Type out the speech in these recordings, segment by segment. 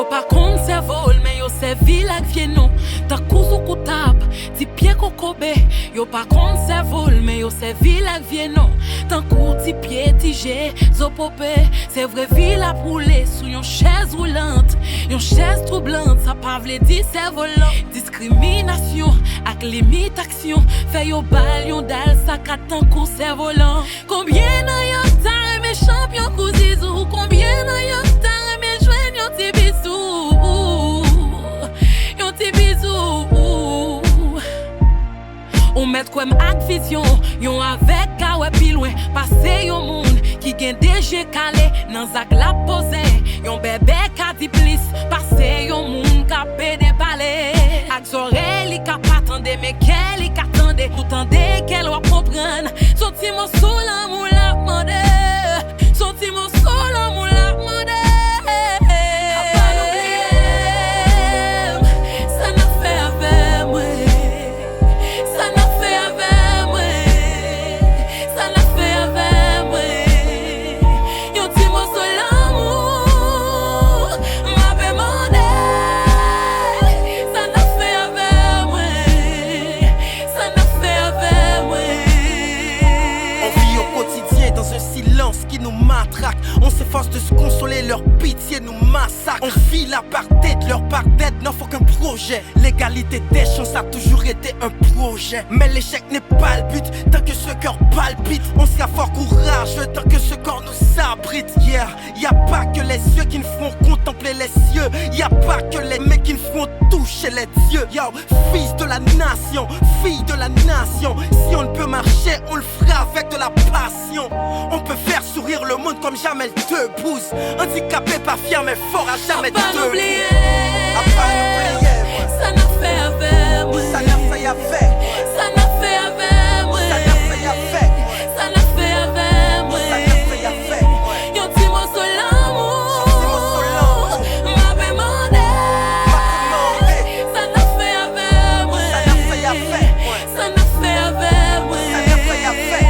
Yo pas contre cerveau, mais yo servi la vie non. Ta cousu koutab, ti pied kokobe. Yo pas contre cerveau, mais yo servi la vie non. Ta kou ti pied ti jet, zopopé. C'est vrai vie la rouler sous yon chaise roulante. Yon chaise troublante, ça pas vle di cerf-volant. Discrimination, ak limitation. Fait yo bal, yon dal, ça katan kou cerf-volant. Combien nan yon tare mes champions kouzizou? Combien nan yon tare mes jouen yon ti bisou? Yon ti bisou. On met quoi ak vision, yon avec kawe pi loin. Passe yon moun qui gen DG calé nan zak la pose. Yon bébé ka di plis, passe yon moun ka pede palais. Ak zore li ka patande, mais quel li ka tande. Tout tande qu'elle wa comprendre. Soti mon sou la mou la mande. Soti mon sou la mou la mande. Qui nous matraque, on s'efforce de se consoler, leur pitié nous massacre. On vit la part tête, leur part d'aide n'en faut qu'un projet. L'égalité des chances a toujours été un projet. Mais l'échec n'est pas le but, tant que ce cœur palpite. On sera fort courageux, tant que ce corps nous abrite. Yeah, y a pas que les yeux qui nous feront contempler les cieux. Y a pas que les mains qui nous feront toucher les dieux. Yo, fils de la nation, fille de la nation. Si on ne peut marcher, on le fera avec de la passion. On peut faire sourire le monde comme jamais le debout. Handicapé, pas fier, mais fort à jamais debout. À pas n'oublier, ça n'a fait avec moi. Ça n'a fait avec. Ça n'a fait avec moi. Ça n'a fait avec. Ça n'a fait avec moi. Ça n'a fait avec. Yon ti mot sur l'amour. M'a demandé. Ça n'a fait avec moi. Ça n'a fait avec. Ça n'a fait avec moi. Ça n'a fait avec.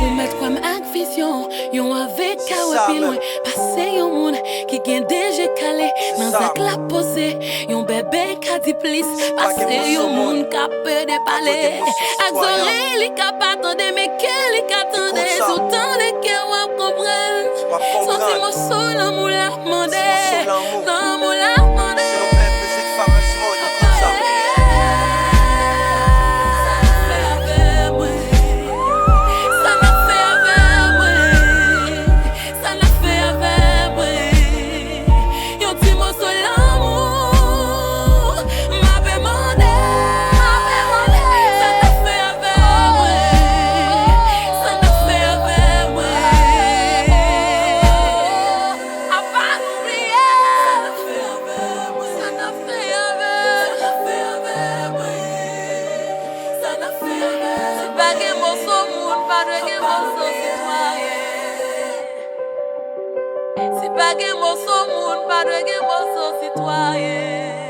On met comme ak vision, yon avec kawe pi loin. Passe yon moun qui gen DG calé, nan zak la pose. Yon bébé ka di plis, passe yon moun ka pede palais. Ak zore li ka patande, mais ke li ka tande. Soutan de ke wap kompren. Soti mo sou lan mou la mande. Lan mou la mande. Si pas gen mo so moun, pas de gen mo so citoyen.